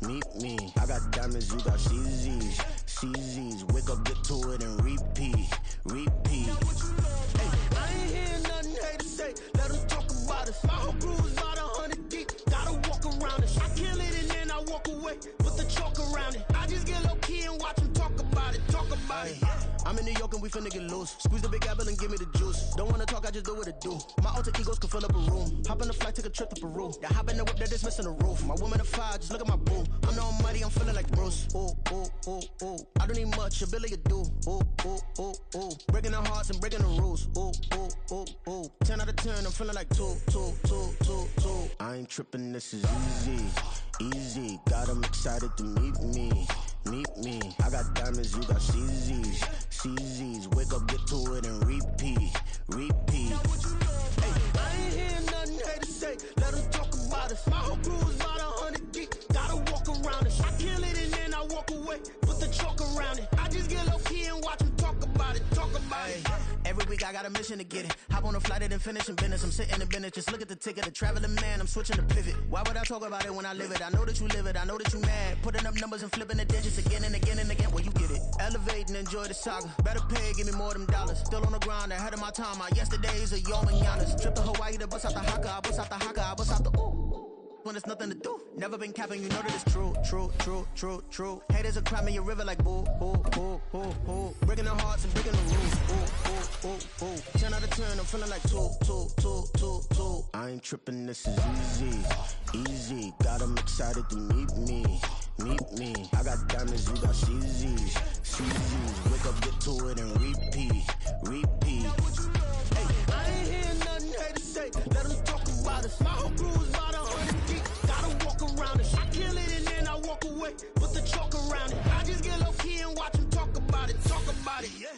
meet me. I got diamonds, you got CZs, CZs. Wake up, get to it, and repeat, repeat. Hey, I ain't hearing nothing haters say. Let them talk about us. My whole crew is about 100 deep. Gotta walk around it. I kill it and then I walk away. Put the chalk around it. I just get low key and watch them talk about it. Talk about it. I'm in New York and we finna get loose. Squeeze the big apple and give me the juice. Don't wanna talk, I just do what it do. My alter egos can fill up a room. Hop on the flight, take a trip to Peru. Yeah, hop in the whip, that is missing the roof. My woman a fire, just look at my boo. I'm the almighty, I'm feeling like Bruce. Ooh, ooh, ooh, ooh. I don't need much, a Billy a do. Ooh, ooh, ooh, ooh. Breaking the hearts and breaking the rules. Ooh, ooh, ooh, ooh. 10 out of 10, I'm feeling like 2, 2, 2, 2, 2. I ain't tripping, this is easy, easy. Got 'em excited to meet me. Meet me. I got diamonds, you got CZs, CZs. Wake up, get to it, and repeat, repeat. Hey, I ain't hearing nothing haters say. Let them talk about us. My whole crew is about 100 deep. Gotta walk around it. I kill it and then I walk away. Put the chalk around it. I just get low key and watch them talk about it. Talk about it. Every week I got a mission to get it. Hop on a flight and then finish in business. I'm sitting in business. Just look at the ticket. A traveling man. I'm switching to pivot. Why would I talk about it when I live it? I know that you live it. I know that you mad. Putting up numbers and flipping the digits again and again and again. Well, you get it. Elevate and enjoy the saga. Better pay, give me more of them dollars. Still on the grind, ahead of my time. My yesterdays are yo mananas. Trip to Hawaii to bust out the haka. I bust out the haka. I bust out the ooh. When there's nothing to do. Never been capping, you know that it's true, true, true, true, true. Haters are climbing your river like boo, boo, boo, boo, boo. Breaking their hearts and breaking the rules. Ooh, ooh, ooh, ooh. 10 out of 10, I'm feeling like 2, 2, 2, 2, 2. I ain't tripping, this is easy, easy. Got 'em excited to meet me. Meet me. I got diamonds, you got CZs, CZs. Wake up, get to it, and repeat, repeat. Hey, I ain't hearing nothing haters say. Let them talk about us. My whole crew is about 100 deep. Gotta walk around it. I kill it and then I walk away. Put the chalk around it. I just get low key and watch them talk about it. Talk about it, yeah.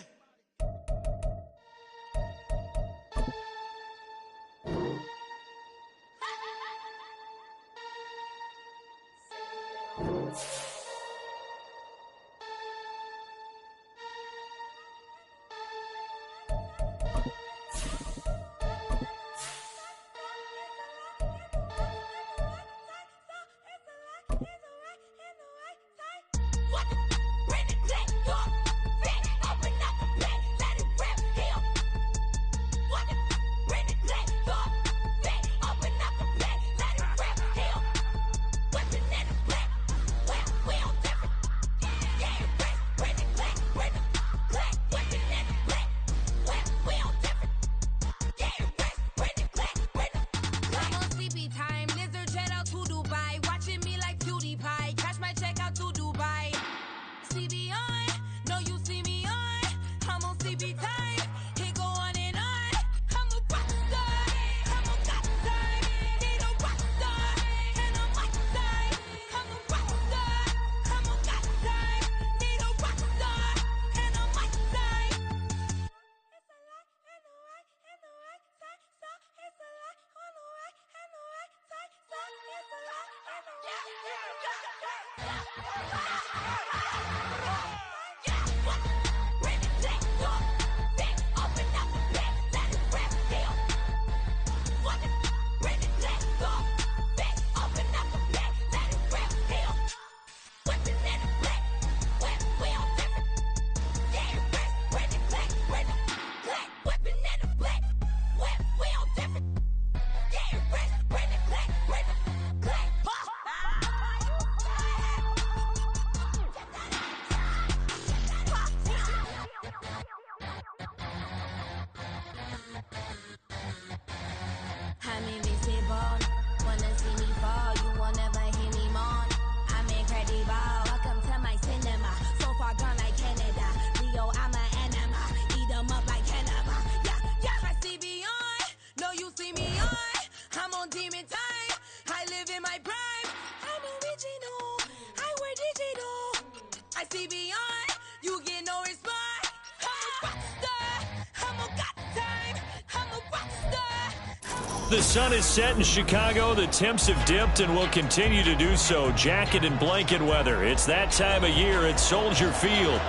The sun is set in Chicago. The temps have dipped and will continue to do so. Jacket and blanket weather. It's that time of year at Soldier Field.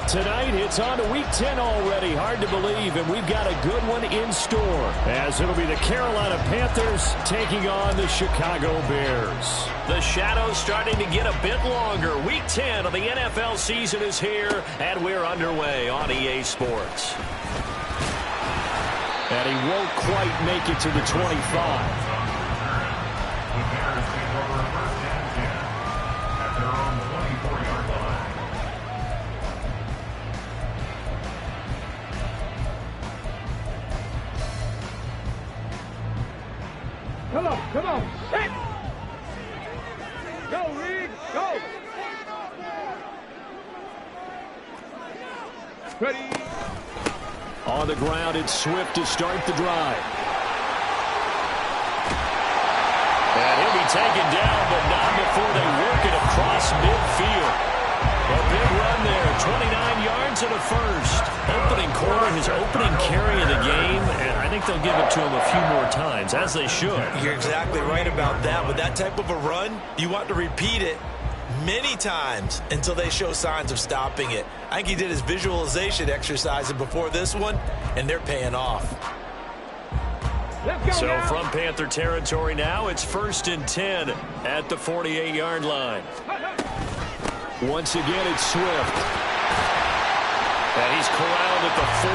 Tonight, it's on to Week 10 already. Hard to believe, and we've got a good one in store, as it'll be the Carolina Panthers taking on the Chicago Bears. The shadows starting to get a bit longer. Week 10 of the NFL season is here, and we're underway on EA Sports. And he won't quite make it to the 25. Come on, set! Go, Reed, go! Ready? On the ground, it's Swift to start the drive. And he'll be taken down, but not before they work it across midfield. A big run there, 29 yards and a first. Opening quarter, his opening carry of the game, and I think they'll give it to him a few more times, as they should. You're exactly right about that. With that type of a run, you want to repeat it many times until they show signs of stopping it. I think he did his visualization exercise before this one, and they're paying off. So from Panther territory now, it's 1st and 10 at the 48-yard line. Once again, it's Swift. And he's corralled at the 40,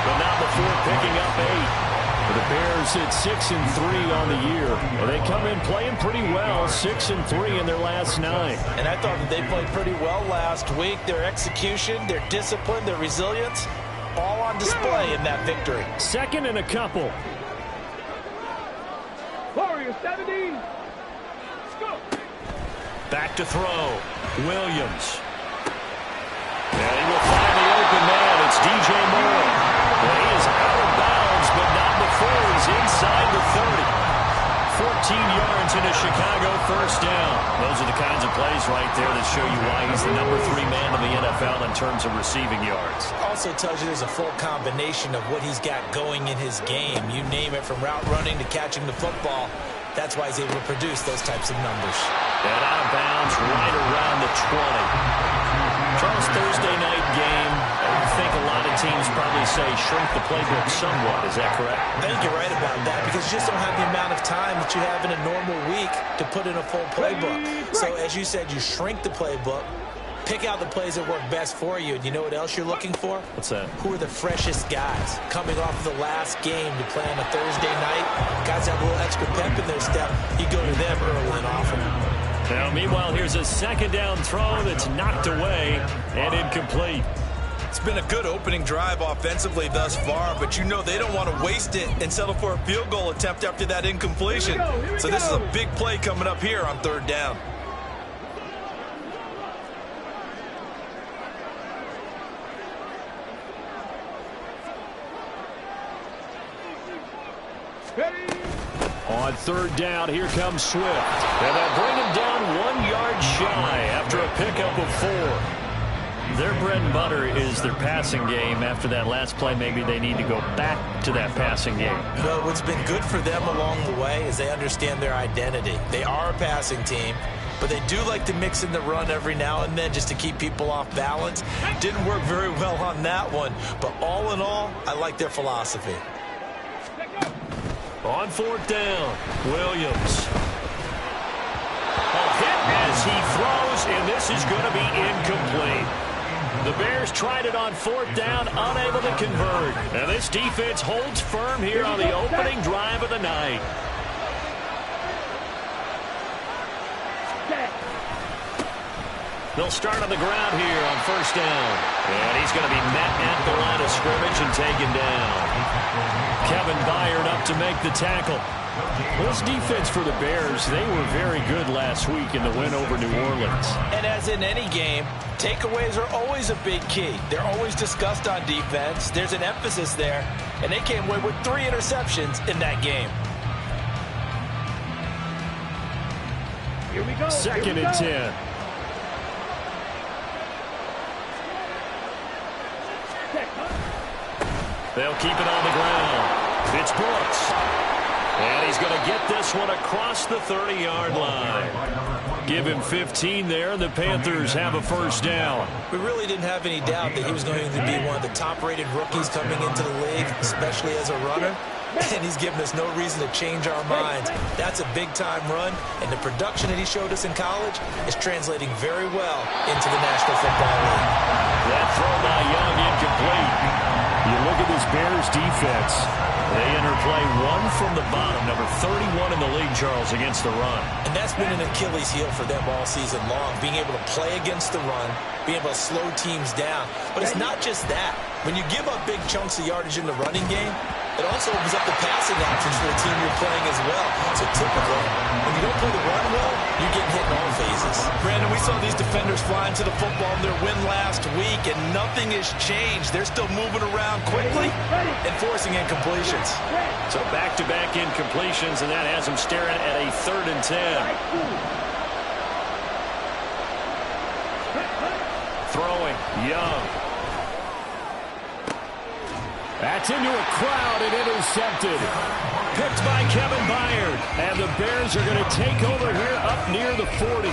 but not before picking up 8. The Bears at 6-3 on the year. And they come in playing pretty well, 6-3 in their last 9. And I thought that they played pretty well last week. Their execution, their discipline, their resilience, all on display in that victory. 2nd and a couple. Warrior 70. Go. Back to throw. Williams. And he will find the open man. It's DJ Moore. And he is out of bounds, but not before he's inside the 30. 14 yards into Chicago, first down. Those are the kinds of plays right there that show you why he's the number 3 man in the NFL in terms of receiving yards. Also tells you there's a full combination of what he's got going in his game. You name it, from route running to catching the football. That's why he's able to produce those types of numbers. And out of bounds right around the 20. Charles, Thursday night game. I think a lot of teams probably say shrink the playbook somewhat. Is that correct? I think you're right about that, because you just don't have the amount of time that you have in a normal week to put in a full playbook. So as you said, you shrink the playbook, pick out the plays that work best for you. And you know what else you're looking for? What's that? Who are the freshest guys coming off the last game to play on a Thursday night? Guys have a little extra pep in their step. You go to them early and often. Now, meanwhile, here's a 2nd down throw that's knocked away and incomplete. It's been a good opening drive offensively thus far, but you know they don't want to waste it and settle for a field goal attempt after that incompletion. So this is a big play coming up here on 3rd down. On 3rd down, here comes Swift. And they'll bring him down 1 yard shy after a pickup of 4. Their bread and butter is their passing game. After that last play, maybe they need to go back to that passing game. Well, what's been good for them along the way is they understand their identity. They are a passing team, but they do like to mix in the run every now and then just to keep people off balance. Didn't work very well on that one, but all in all, I like their philosophy. On 4th down, Williams. A hit as he throws, and this is going to be incomplete. The Bears tried it on 4th down, unable to convert. And this defense holds firm here on the opening drive of the night. They'll start on the ground here on 1st down. And he's going to be met at the line of scrimmage and taken down. Kevin Byard up to make the tackle. Well, this defense for the Bears, they were very good last week in the win over New Orleans. And as in any game, takeaways are always a big key. They're always discussed on defense. There's an emphasis there. And they came away with 3 interceptions in that game. Here we go. 2nd and 10. They'll keep it on the ground. It's Brooks. And he's going to get this one across the 30-yard line. Give him 15 there, and the Panthers have a first down. We really didn't have any doubt that he was going to be one of the top-rated rookies coming into the league, especially as a runner. And he's given us no reason to change our minds. That's a big-time run, and the production that he showed us in college is translating very well into the National Football League. That throw by Young incomplete. You look at this Bears defense. They enter play one from the bottom, number 31 in the league, Charles, against the run. And that's been an Achilles heel for them all season long, being able to play against the run, being able to slow teams down. But it's not just that. When you give up big chunks of yardage in the running game, it also opens up the passing options for the team you're playing as well. So typically, when you don't play the run well, you're getting hit in all phases. Brandon, we saw these defenders flying to the football in their win last week, and nothing has changed. They're still moving around quickly and forcing incompletions. So back-to-back incompletions, and that has them staring at a 3rd and 10. Throwing, Young. That's into a crowd and intercepted. Picked by Kevin Byard. And the Bears are going to take over here up near the 40.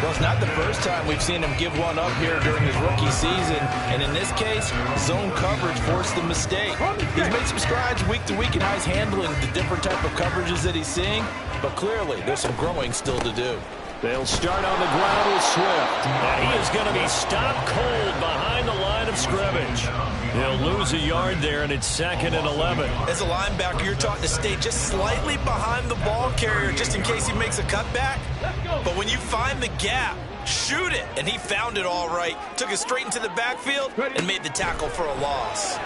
Well, it's not the first time we've seen him give one up here during his rookie season. And in this case, zone coverage forced the mistake. He's made some strides week to week in how he's handling the different type of coverages that he's seeing. But clearly, there's some growing still to do. They'll start on the ground with Swift. And he is going to be stopped cold behind the line of scrimmage. He'll lose a yard there, and it's 2nd and 11. As a linebacker, you're taught to stay just slightly behind the ball carrier just in case he makes a cutback. But when you find the gap, shoot it. And he found it all right. Took it straight into the backfield and made the tackle for a loss.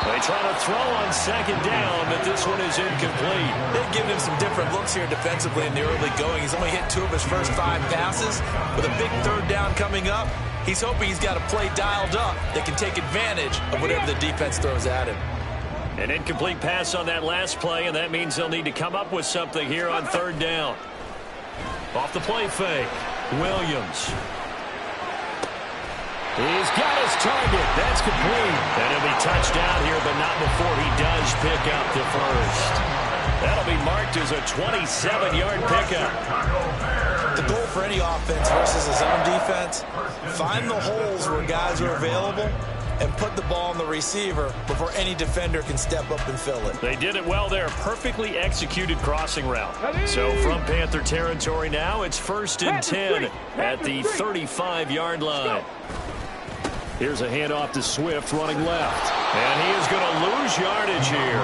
They try to throw on 2nd down, but this one is incomplete. They've given him some different looks here defensively in the early going. He's only hit 2 of his first 5 passes. With a big 3rd down coming up, he's hoping he's got a play dialed up that can take advantage of whatever the defense throws at him. An incomplete pass on that last play, and that means they'll need to come up with something here on 3rd down. Off the play fake, Williams. He's got his target. That's complete. And he'll be touched down here, but not before he does pick up the first. That'll be marked as a 27-yard pickup. The goal for any offense versus a zone defense, find the holes where guys are available and put the ball on the receiver before any defender can step up and fill it. They did it well there. Perfectly executed crossing route. So from Panther territory now, it's 1st and 10 at the 35-yard line. Here's a handoff to Swift running left. And he is going to lose yardage here.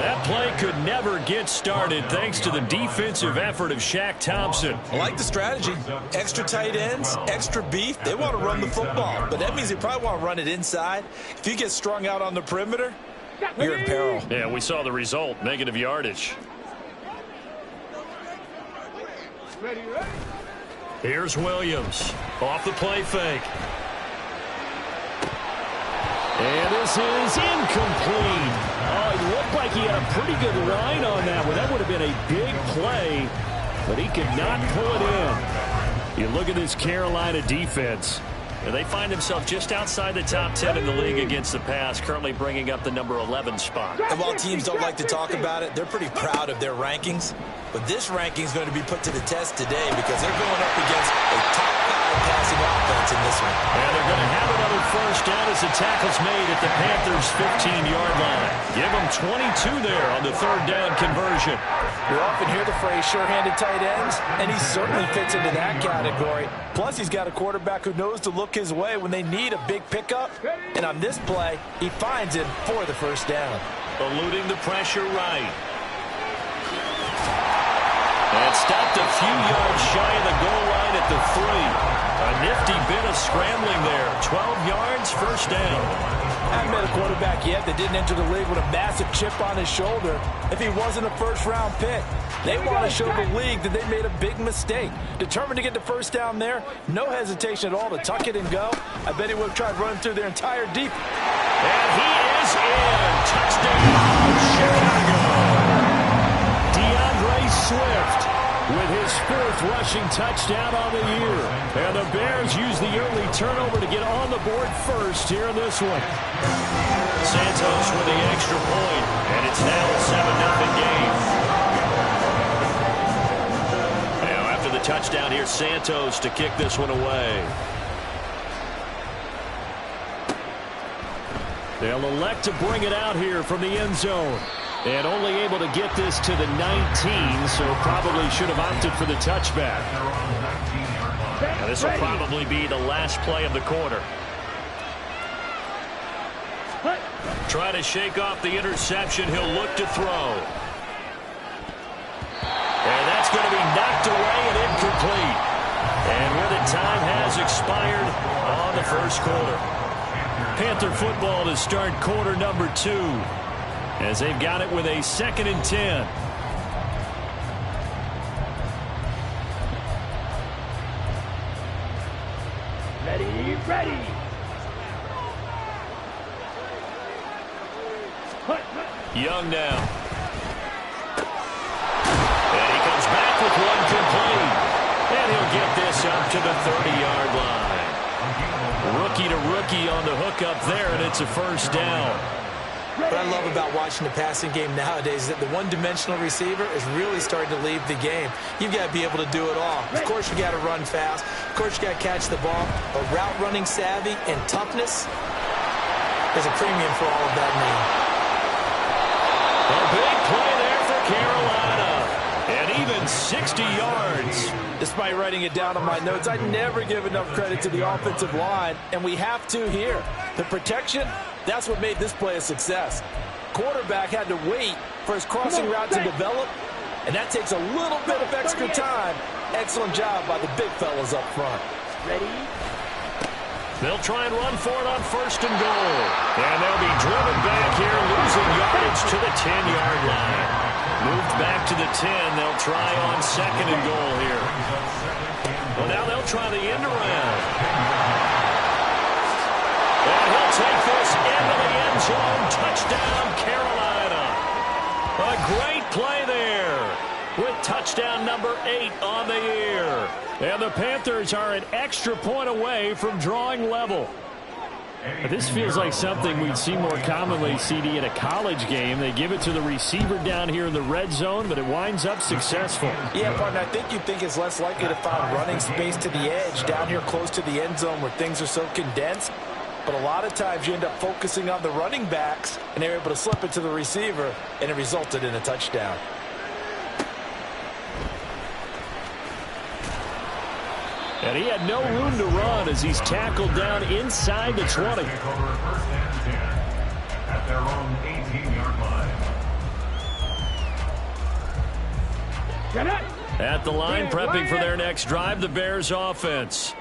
That play could never get started thanks to the defensive effort of Shaq Thompson. I like the strategy. Extra tight ends, extra beef. They want to run the football, but that means they probably want to run it inside. If you get strung out on the perimeter, you're in peril. Yeah, we saw the result, negative yardage. Here's Williams off the play fake. And this is incomplete. Oh, it looked like he had a pretty good line on that one. That would have been a big play, but he could not pull it in. You look at this Carolina defense, and they find themselves just outside the top 10 in the league against the pass, currently bringing up the number 11 spot. And while teams don't like to talk about it, they're pretty proud of their rankings. But this ranking is going to be put to the test today because they're going up against a top 5 passing offense in this one. And they're going to have another first down as the tackle's made at the Panthers' 15-yard line. Give them 22 there on the 3rd down conversion. We often hear the phrase sure-handed tight ends, and he certainly fits into that category. Plus, he's got a quarterback who knows to look his way when they need a big pickup. And on this play, he finds him for the first down. Eluding the pressure right. And stopped a few yards shy of the goal line at the 3. A nifty bit of scrambling there. 12 yards, first down. I haven't met a quarterback yet that didn't enter the league with a massive chip on his shoulder if he wasn't a first-round pick. They want to show the league that they made a big mistake. Determined to get the first down there, no hesitation at all to tuck it and go. I bet he would have tried running through their entire deep. And he is in. Touchdown, Chicago. DeAndre Swift with his 4th rushing touchdown on the year. And the Bears use the early turnover to get on the board first here in this one. Santos with the extra point, and it's now a 7-0 game. Now after the touchdown, here's Santos to kick this one away. They'll elect to bring it out here from the end zone. And only able to get this to the 19, so probably should have opted for the touchback. Now this will probably be the last play of the quarter. Try to shake off the interception. He'll look to throw. And that's going to be knocked away and incomplete. And with it, time has expired on the first quarter. Panther football to start quarter number 2. As they've got it with a 2nd and 10. Ready. Young now. And he comes back with one complete. And he'll get this up to the 30-yard line. Rookie to rookie on the hookup there, and it's a first down. What I love about watching the passing game nowadays is that the one-dimensional receiver is really starting to leave the game. You've got to be able to do it all. Of course, you got to run fast. Of course, you got to catch the ball. But route running savvy and toughness, there's a premium for all of that now. A big play there for Carolina. And even 60 yards. Despite writing it down on my notes, I never give enough credit to the offensive line, and we have to here. The protection, that's what made this play a success. Quarterback had to wait for his crossing route to develop, and that takes a little bit of extra time. Excellent job by the big fellas up front. Ready. They'll try and run for it on 1st and goal. And they'll be driven back here, losing yardage to the 10-yard line. Moved back to the 10. They'll try on 2nd and goal here. Well, now they'll try the end around. And he'll take this into the end zone. Touchdown, Carolina. A great play there with touchdown number 8 on the year. And the Panthers are an extra point away from drawing level. This feels like something we'd see more commonly, CD, in a college game. They give it to the receiver down here in the red zone, but it winds up successful. Yeah, partner, I think you'd think it's less likely to find running space to the edge down here close to the end zone where things are so condensed. But a lot of times you end up focusing on the running backs, and they're able to slip it to the receiver, and it resulted in a touchdown. And he had no room to run as he's tackled down inside the 20. At their own 18-yard line. At the line, prepping for their next drive, the Bears offense.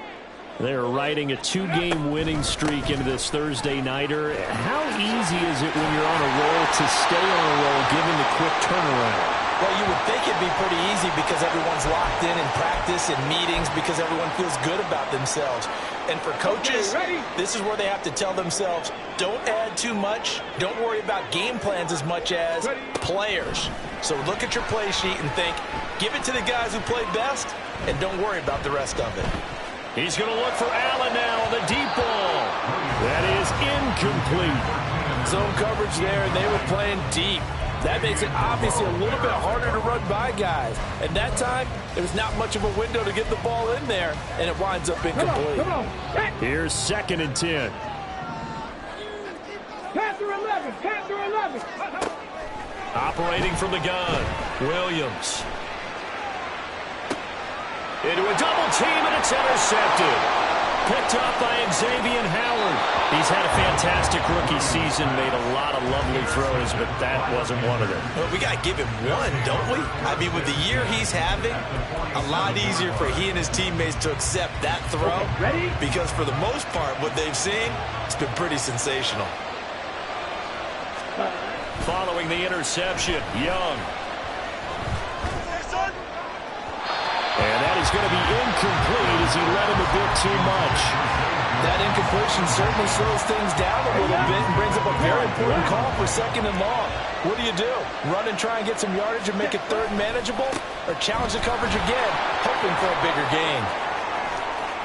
They're riding a 2-game winning streak into this Thursday nighter. How easy is it when you're on a roll to stay on a roll given the quick turnaround? Well, you would think it'd be pretty easy because everyone's locked in practice and meetings because everyone feels good about themselves. And for coaches, this is where they have to tell themselves, don't add too much. Don't worry about game plans as much as players. So look at your play sheet and think, give it to the guys who play best, and don't worry about the rest of it. He's going to look for Allen now on the deep ball. That is incomplete. Zone coverage there, and they were playing deep. That makes it obviously a little bit harder to run by guys. And that time, there was not much of a window to get the ball in there, and it winds up incomplete. Come on. Here's 2nd and 10. Panther 11. Operating from the gun, Williams. Into a double team, and it's intercepted. Picked up by Xavier Howard. He's had a fantastic rookie season, made a lot of lovely throws, but that wasn't one of them. Well, we got to give him one, don't we? I mean, with the year he's having, a lot easier for he and his teammates to accept that throw. Ready? Because for the most part, what they've seen, it's been pretty sensational. Following the interception, Young. And that is going to be incomplete as he led him a bit too much. That incompletion certainly slows things down a little bit and brings up a very important call for 2nd and long. What do? Run and try and get some yardage and make it third manageable? Or challenge the coverage again, hoping for a bigger gain?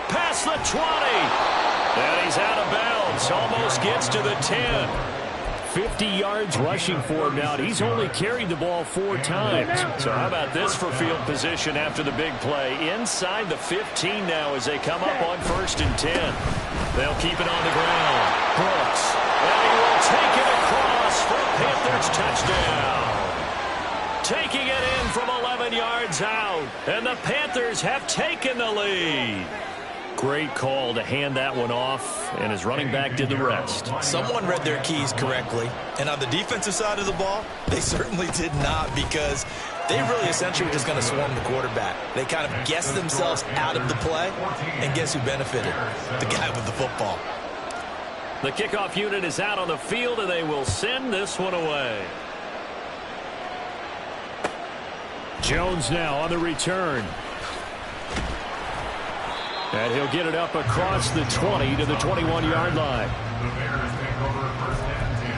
Past the 20. And he's out of bounds. Almost gets to the 10. 50 yards rushing for him now. He's only carried the ball 4 times. So how about this for field position after the big play? Inside the 15 now as they come up on 1st and 10. They'll keep it on the ground. Brooks. And he will take it across for a Panthers touchdown. Taking it in from 11 yards out. And the Panthers have taken the lead. Great call to hand that one off, and his running back did the rest. Someone read their keys correctly, and on the defensive side of the ball, they certainly did not, because they really essentially were just going to swarm the quarterback. They kind of guessed themselves out of the play, and guess who benefited? The guy with the football. The kickoff unit is out on the field, and they will send this one away. Jones now on the return. And he'll get it up across the 20 to the 21-yard line. The Bears take over 1st and 10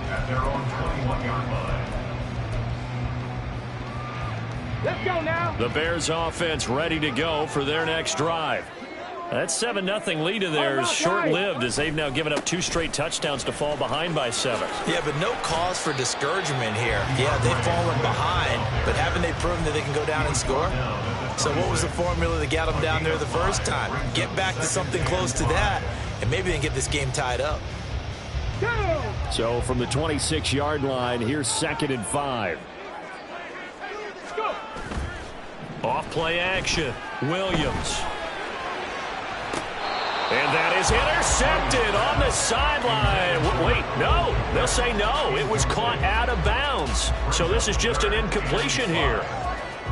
at their own 21-yard line. Let's go now. The Bears offense ready to go for their next drive. That 7-0 lead of theirs short-lived as they've now given up 2 straight touchdowns to fall behind by 7. Yeah, but no cause for discouragement here. Yeah, they've fallen behind, but haven't they proven that they can go down and score? So what was the formula that got them down there the first time? Get back to something close to that, and maybe they can get this game tied up. So from the 26-yard line, here's 2nd and 5. Off play action. Williams. And that is intercepted on the sideline. Wait, no. They'll say no. It was caught out of bounds. So this is just an incompletion here.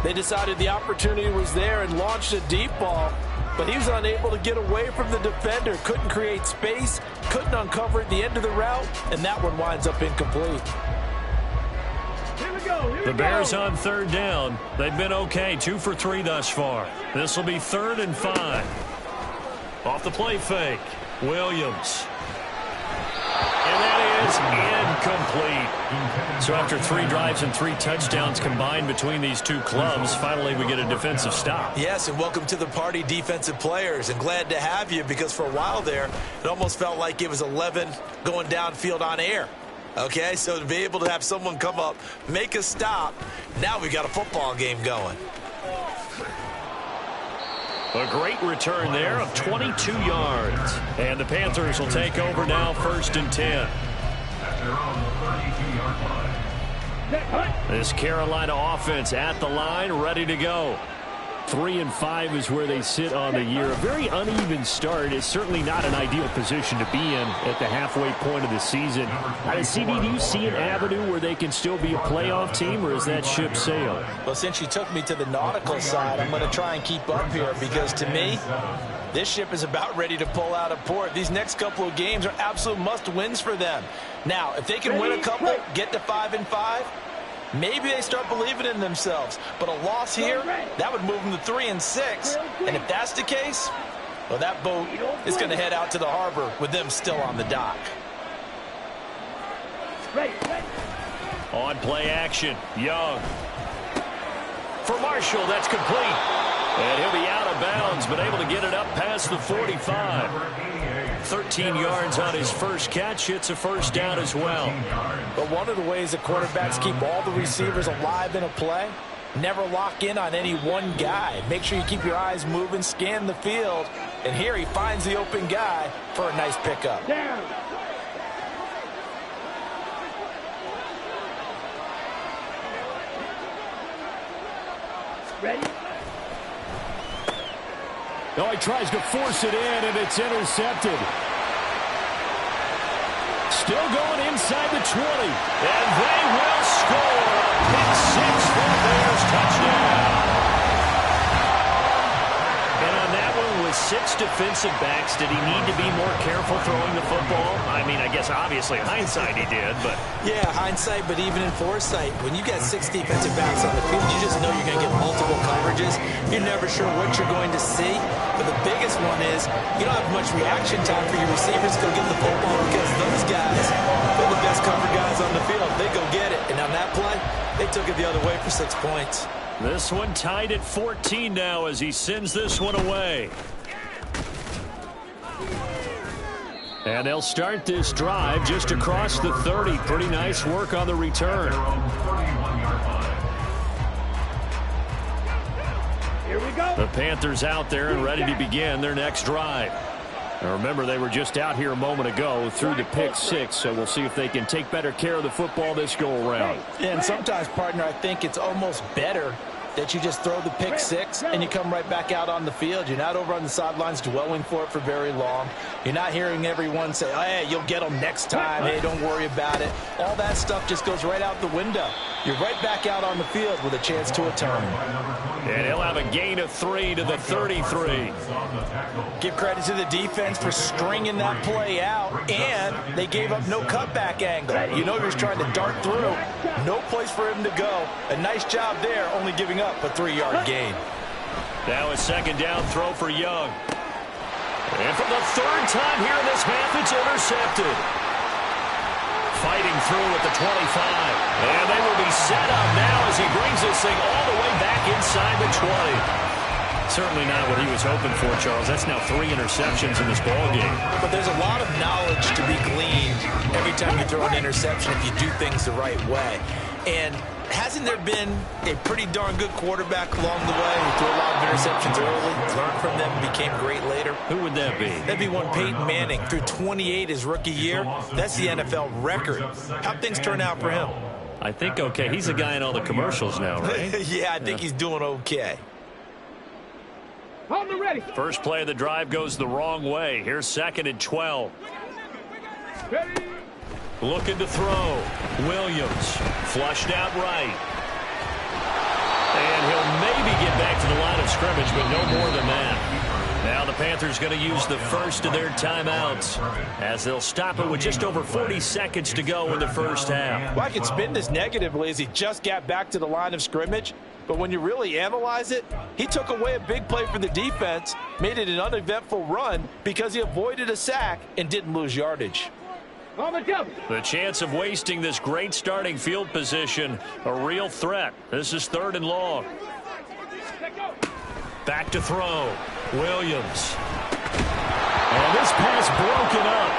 They decided the opportunity was there and launched a deep ball, but he was unable to get away from the defender. Couldn't create space, couldn't uncover at the end of the route, and that one winds up incomplete. Here we go. The Bears on 3rd down. They've been okay, 2 for 3 thus far. This will be 3rd and 5. Off the play fake, Williams. And that is incomplete. So after 3 drives and 3 touchdowns combined between these two clubs, finally we get a defensive stop. Yes, and welcome to the party, defensive players. And glad to have you, because for a while there, it almost felt like it was 11 going downfield on air. Okay, so to be able to have someone come up, make a stop, now we've got a football game going. A great return there of 22 yards. And the Panthers will take over now, 1st and 10. At their own 32-yard line. This Carolina offense at the line, ready to go. 3 and 5 is where they sit on the year. A very uneven start. Is certainly not an ideal position to be in at the halfway point of the season. CD, do you see an avenue where they can still be a playoff team, or is that ship sailed? Well, since you took me to the nautical side, I'm going to try and keep up here, because to me, this ship is about ready to pull out of port. These next couple of games are absolute must-wins for them. Now, if they can win a couple, get to 5 and 5, maybe they start believing in themselves. But a loss here, that would move them to 3 and 6. And if that's the case, well, that boat is going to head out to the harbor with them still on the dock. On play action, Young. For Marshall, that's complete. And he'll be out of bounds, but able to get it up past the 45. 13 yards on his first catch. It's a 1st down as well. But one of the ways that quarterbacks keep all the receivers alive in a play, never lock in on any one guy. Make sure you keep your eyes moving, scan the field. And here he finds the open guy for a nice pickup. Down. Ready? No, he tries to force it in, and it's intercepted. Still going inside the 20. And they will score a pick 6 for the Bears touchdown. And on that one, with 6 defensive backs, did he need to be more careful throwing the football? I mean, I guess obviously hindsight he did, but... Yeah, hindsight, but even in foresight, when you got 6 defensive backs on the field, you just know you're going to get multiple coverages. You're never sure what you're going to see. But the biggest one is you don't have much reaction time for your receivers to go get the football, because those guys, of the best cover guys on the field. They go get it. And on that play, they took it the other way for 6 points. This one tied at 14 now as he sends this one away. And they'll start this drive just across the 30. Pretty nice work on the return. Here we go. The Panthers out there and ready to begin their next drive. And remember, they were just out here a moment ago through the pick 6, so we'll see if they can take better care of the football this go-around. And sometimes, partner, I think it's almost better that you just throw the pick 6 and you come right back out on the field. You're not over on the sidelines dwelling for it for very long. You're not hearing everyone say, oh, hey, you'll get them next time. Hey, don't worry about it. All that stuff just goes right out the window. You're right back out on the field with a chance to atone. And he'll have a gain of 3 to the 33. Give credit to the defense for stringing that play out, and they gave up no cutback angle. You know he was trying to dart through. No place for him to go. A nice job there, only giving up a 3-yard gain. Now a second down throw for Young. And for the 3rd time here in this half, it's intercepted. Fighting through at the 25. And they will be set up now as he brings this thing all the way back inside the 20. Certainly not what he was hoping for, Charles. That's now 3 interceptions in this ballgame. But there's a lot of knowledge to be gleaned every time you throw an interception if you do things the right way. And hasn't there been a pretty darn good quarterback along the way who threw a lot of interceptions early, learned from them, and became great later? Who would that be? That'd be one Peyton Manning. Threw 28 his rookie year. That's the NFL record. How'd things turn out for him? I think okay. He's the guy in all the commercials now, right? Yeah, I think he's doing okay. Hold them ready. First play of the drive goes the wrong way. Here's 2nd and 12. Ready. Looking to throw. Williams flushed out right. And he'll maybe get back to the line of scrimmage, but no more than that. Now the Panthers going to use the first of their timeouts as they'll stop it with just over 40 seconds to go in the first half. Well, I could spin this negatively as he just got back to the line of scrimmage. But when you really analyze it, he took away a big play for the defense, made it an uneventful run because he avoided a sack and didn't lose yardage. On the jump. The chance of wasting this great starting field position, a real threat. This is 3rd and long. Back to throw. Williams. And this pass broken up.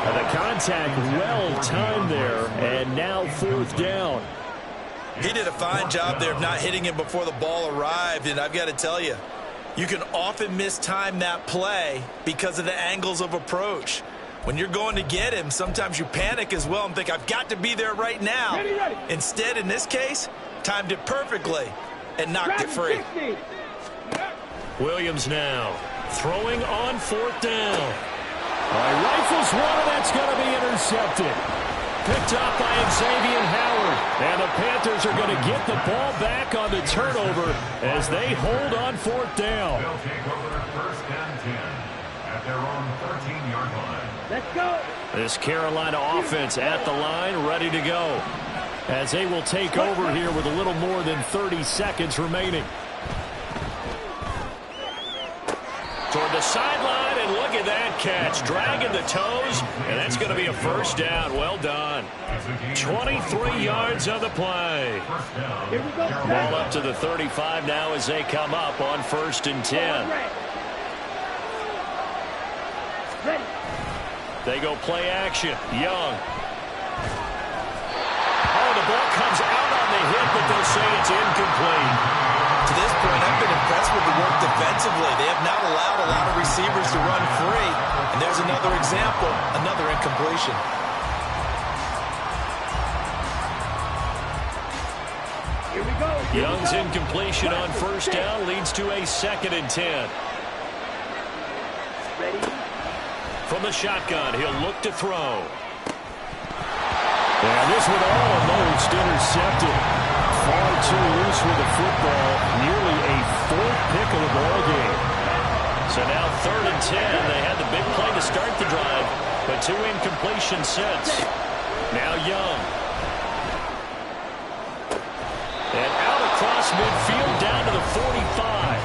And the contact well timed there, and now 4th down. He did a fine job there of not hitting him before the ball arrived, and I've got to tell you, you can often mistime that play because of the angles of approach. When you're going to get him, sometimes you panic as well and think, I've got to be there right now. Ready. Instead, in this case, timed it perfectly and knocked it free. Williams now throwing on 4th down. Rifles one, and that's going to be intercepted. Picked up by Xavier Howard. And the Panthers are going to get the ball back on the turnover as they hold on 4th down. They'll take over 1st and 10 at their own 13-yard line. Let's go. This Carolina offense at the line, ready to go. As they will take over here with a little more than 30 seconds remaining. Toward the sideline, and look at that catch. Dragging the toes, and that's going to be a 1st down. Well done. 23 yards on the play. Here we go. Ball up to the 35 now as they come up on 1st and 10. Ready. They go play action. Young. Oh, the ball comes out on the hit, but they'll say it's incomplete. To this point, I've been impressed with the work defensively. They have not allowed a lot of receivers to run free. And there's another example, another incompletion. Here we go. Young's incompletion on 1st down leads to a 2nd and 10. Ready. From the shotgun, he'll look to throw. And this one almost intercepted. Far too loose with the football. Nearly a 4th pick of the ball game. So now 3rd and 10. They had the big play to start the drive, but 2 incompletions since. Now Young. And out across midfield down to the 45.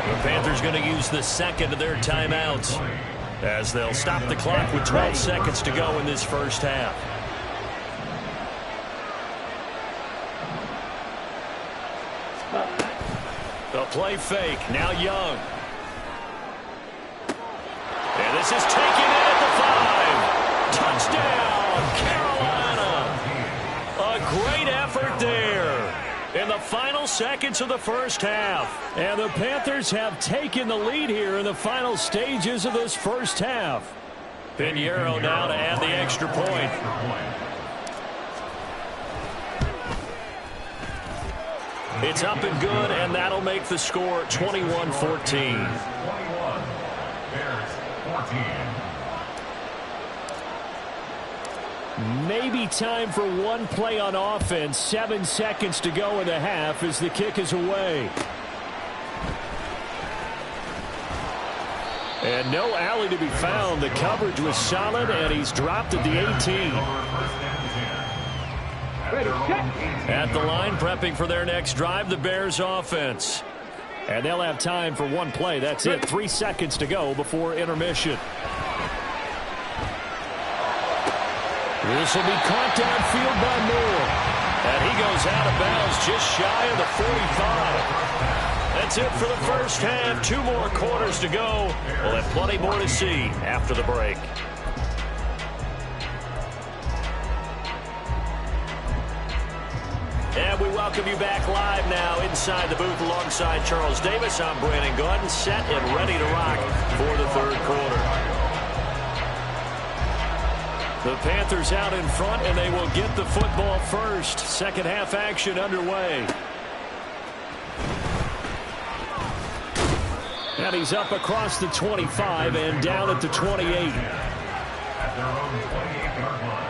The Panthers going to use the 2nd of their timeouts as they'll stop the clock with 12 seconds to go in this 1st half. A play fake. Now Young. And this is taken in at the 5. Touchdown, Carolina. A great effort there in the final seconds of the first half. And the Panthers have taken the lead here in the final stages of this first half. Pinheiro now to add the extra point. It's up and good, and that'll make the score 21-14. Maybe time for one play on offense. 7 seconds to go in the half as the kick is away. And no alley to be found. The coverage was solid, and he's dropped at the 18. At the line, prepping for their next drive, the Bears offense. And they'll have time for one play. That's it. 3 seconds to go before intermission. This will be caught downfield by Moore. And he goes out of bounds just shy of the 45. That's it for the first half. 2 more quarters to go. We'll have plenty more to see after the break. And we welcome you back live now inside the booth alongside Charles Davis. I'm Brandon Gaudin, set and ready to rock for the third quarter. The Panthers out in front, and they will get the football first. Second half action underway. And he's up across the 25 and down at the 28. At their own 28-yard line.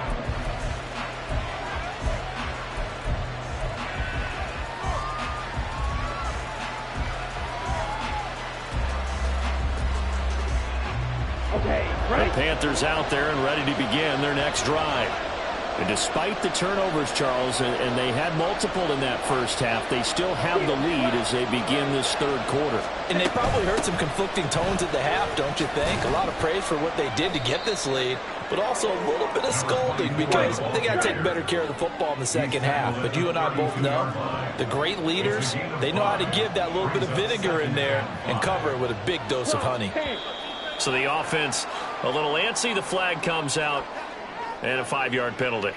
The Panthers out there and ready to begin their next drive. And despite the turnovers, Charles, and they had multiple in that first half, they still have the lead as they begin this third quarter. And they probably heard some conflicting tones at the half, don't you think? A lot of praise for what they did to get this lead, but also a little bit of scolding because they got to take better care of the football in the second half. But you and I both know the great leaders, they know how to give that little bit of vinegar in there and cover it with a big dose of honey. So the offense a little antsy. The flag comes out and a 5-yard penalty.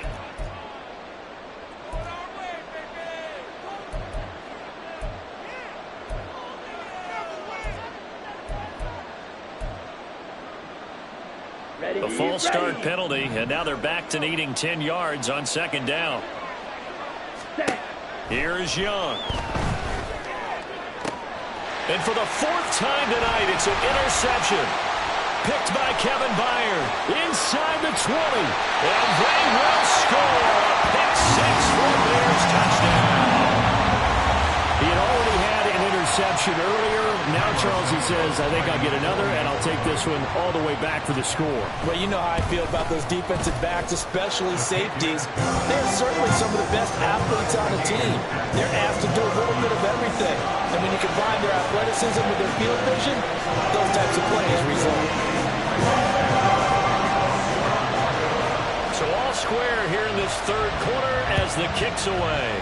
A false start penalty, and now they're back to needing 10 yards on second down. Here is Young. And for the 4th time tonight, it's an interception. Picked by Kevin Byard inside the 20. And they will score a pick 6 for Bears touchdown. He had already had an interception earlier. Now, Charles, he says, I think I'll get another, and I'll take this one all the way back for the score. Well, you know how I feel about those defensive backs, especially safeties. They're certainly some of the best athletes on the team. They're asked to do a little bit of everything. And when you combine their athleticism with their field vision, those types of plays result. So all square here in this third quarter as the kick's away.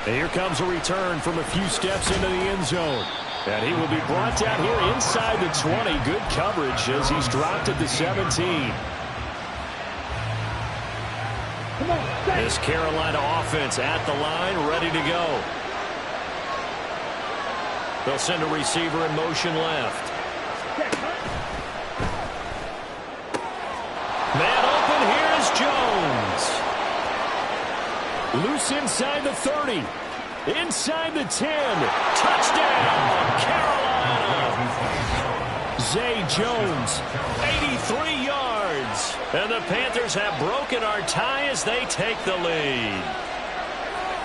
And here comes a return from a few steps into the end zone. And he will be brought down here inside the 20. Good coverage as he's dropped at the 17. This Carolina offense at the line, ready to go. They'll send a receiver in motion left. Man open, here is Jones. Loose inside the 30. Inside the 10. Touchdown, Carolina. Zay Jones, 83 yards. And the Panthers have broken our tie as they take the lead.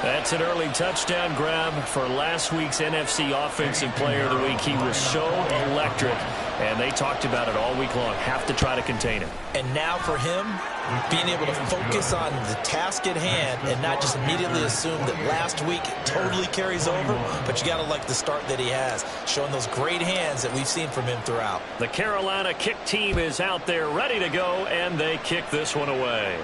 That's an early touchdown grab for last week's NFC Offensive Player of the Week. He was so electric, and they talked about it all week long. Have to try to contain him. And now for him, being able to focus on the task at hand and not just immediately assume that last week totally carries over, but you got to like the start that he has, showing those great hands that we've seen from him throughout. The Carolina kick team is out there ready to go, and they kick this one away.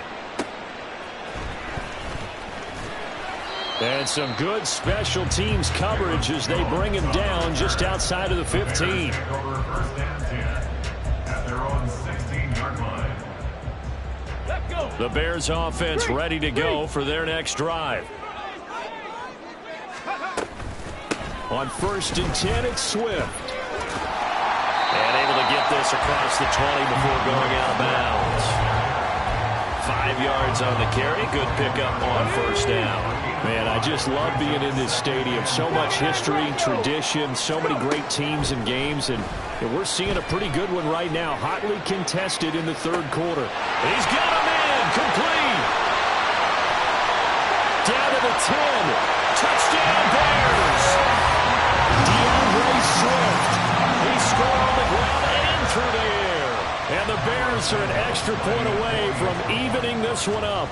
And some good special teams coverage as they bring him down just outside of the 15. Take over first and 10 at their own 16-yard line. Let's go. The Bears offense ready to go for their next drive. On 1st and 10, it's Swift. And able to get this across the 20 before going out of bounds. 5 yards on the carry. Good pickup on 1st down. Man, I just love being in this stadium. So much history, tradition, so many great teams and games. And we're seeing a pretty good one right now. Hotly contested in the 3rd quarter. He's got him in. Complete. Down to the 10. Touchdown, Bears. DeAndre Swift. He scored on the ground and through the air. And the Bears are an extra point away from evening this one up.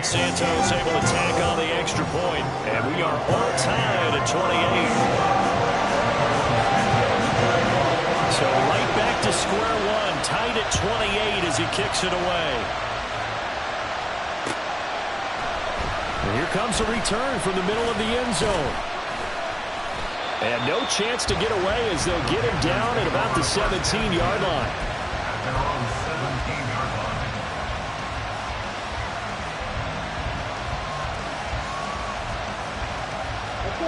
Santos able to tack on the extra point, and we are all tied at 28. So right back to square one, tied at 28 as he kicks it away. And here comes a return from the middle of the end zone. And no chance to get away as they'll get him down at about the 17-yard line. At their own 17-yard line.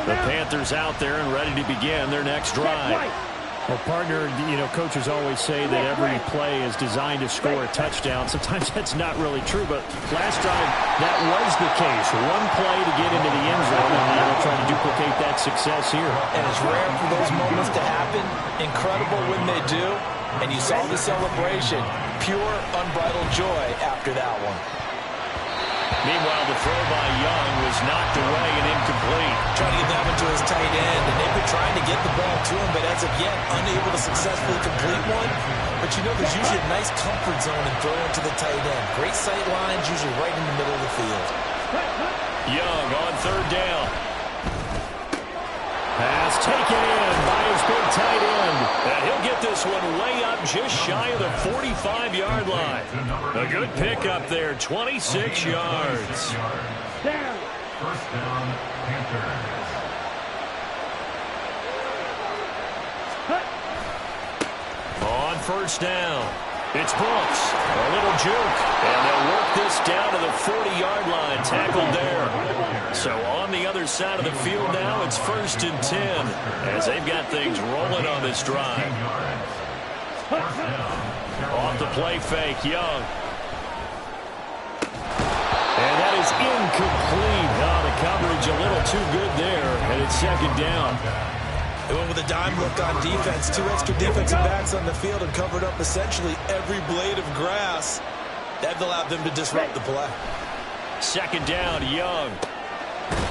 The Panthers out there and ready to begin their next drive. Well, partner, coaches always say that every play is designed to score a touchdown. Sometimes that's not really true, but last drive, that was the case. One play to get into the end zone, and now they're trying to duplicate that success here. And it's rare for those moments to happen. Incredible when they do. And you saw the celebration. Pure, unbridled joy after that one. Meanwhile, the throw by Young was knocked away and incomplete. Trying to get that one to his tight end, and they've been trying to get the ball to him, but as of yet, unable to successfully complete one. But there's usually a nice comfort zone in throwing to the tight end. Great sight lines, usually right in the middle of the field. Young on 3rd down. Pass taken in by his big tight end. And he'll get this one way up just shy of the 45-yard line. A good pickup there, 26 yards. Down. First down, Panthers. On 1st down, it's Brooks. A little juke. And they'll work this down to the 40-yard line. Tackled there. So on the other side of the field now, it's 1st and 10 as they've got things rolling on this drive. Off the play fake, Young. And that is incomplete. Oh, the coverage a little too good there, and it's 2nd down. They went with a dime look on defense. 2 extra defensive backs on the field and covered up essentially every blade of grass. That allowed them to disrupt the play. 2nd down, Young.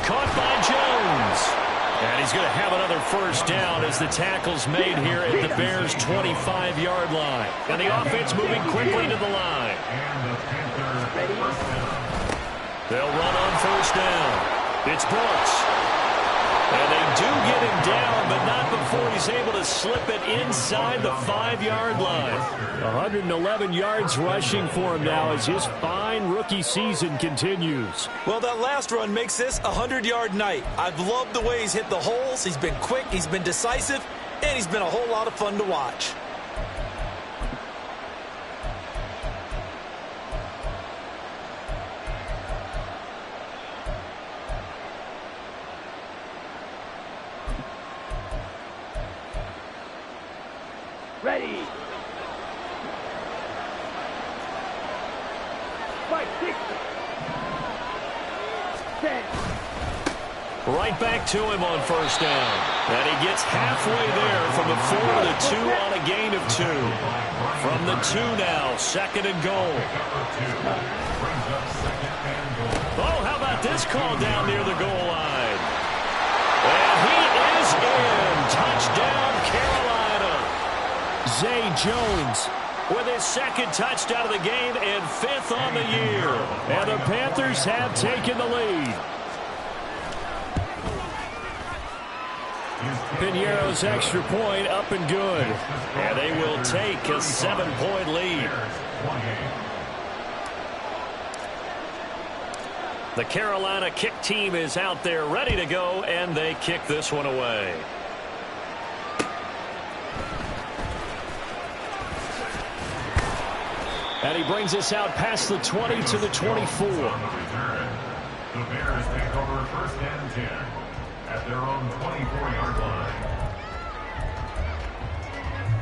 Caught by Jones. And he's going to have another 1st down as the tackle's made here at the Bears' 25-yard line. And the offense moving quickly to the line. They'll run on 1st down. It's Brooks. And they do get him down, but not before he's able to slip it inside the 5-yard line. 111 yards rushing for him now as his fine rookie season continues. Well, that last run makes this a 100-yard night. I've loved the way he's hit the holes. He's been quick, he's been decisive, and he's been a whole lot of fun to watch. Ready. 5, 6, 10. Right back to him on 1st down. And he gets halfway there from the 4 to the 2 on a gain of 2. From the 2 now, 2nd and goal. Oh, how about this call down near the goal line? And he is in. Touchdown, Carolina. Zay Jones with his 2nd touchdown of the game and 5th on the year. And the Panthers have taken the lead. Piñeiro's extra point up and good. And they will take a 7-point lead. The Carolina kick team is out there ready to go, and they kick this one away. And he brings us out past the 20 to the 24. The Bears take over 1st and 10 at their own 24-yard line.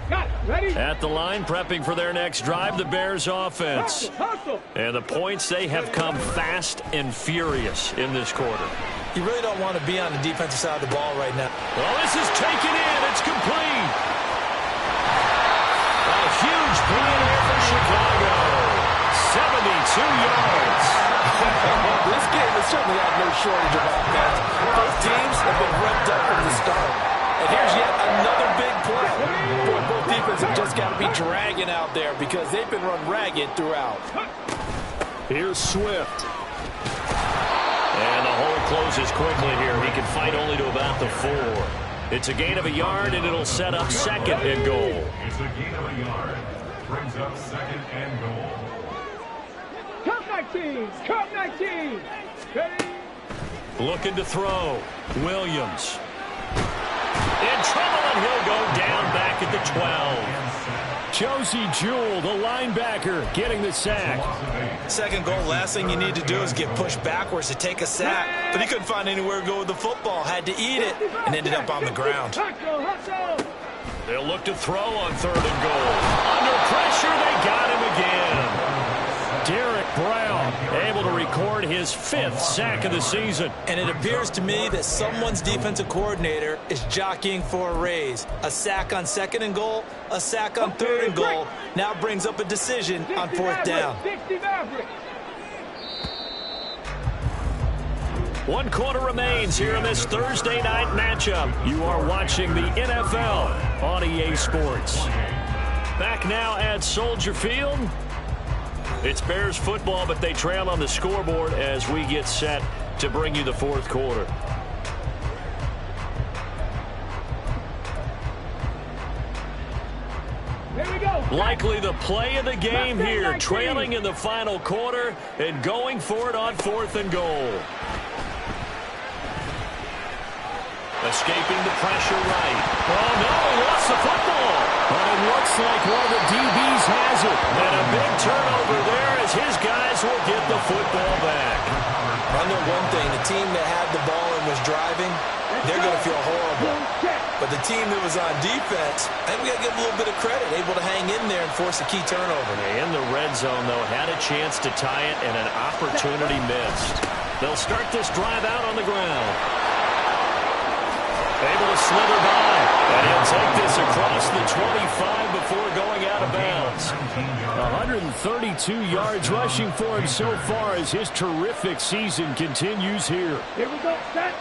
Got it. Ready? At the line, prepping for their next drive, the Bears offense. Hustle. And the points, they have come fast and furious in this quarter. You really don't want to be on the defensive side of the ball right now. Well, this is taken in. It's complete. A huge play there for Chicago. 72 yards. This game has certainly had no shortage of offense. Both teams have been revved up from the start. And here's yet another big play. Boy, both defenses have just got to be dragging out there because they've been run ragged throughout. Here's Swift. And the hole closes quickly here. He can fight only to about the 4. It's a gain of a yard, and it'll set up 2nd and goal. It's a gain of a yard. Brings up 2nd and goal. Come 19. Come 19. Ready? Looking to throw. Williams. In trouble, and he'll go down back at the 12. Josie Jewell, the linebacker, getting the sack. 2nd goal, last thing you need to do is get pushed backwards to take a sack. But he couldn't find anywhere to go with the football. Had to eat it and ended up on the ground. Hustle. They'll look to throw on 3rd and goal. Under pressure, they got him again. Derek Brown able to record his 5th sack of the season. And it appears to me that someone's defensive coordinator is jockeying for a raise. A sack on 2nd and goal, a sack on 3rd and goal. Now brings up a decision on 4th down. 1 quarter remains here in this Thursday night matchup. You are watching the NFL on EA Sports. Back now at Soldier Field. It's Bears football, but they trail on the scoreboard as we get set to bring you the 4th quarter. Here we go. Likely the play of the game here, trailing in the final quarter and going for it on 4th and goal. Escaping the pressure right. Oh, no, he lost the football. But it looks like one of the DBs has it. And a big turnover there as his guys will get the football back. I know one thing, the team that had the ball and was driving, they're going to feel horrible. But the team that was on defense, I think we got to give them a little bit of credit, able to hang in there and force a key turnover. In the red zone, though, had a chance to tie it and an opportunity missed. They'll start this drive out on the ground. Able to slither by, and he'll take this across the 25 before going out of bounds. 132 yards rushing for him so far as his terrific season continues here. Here we go. Set.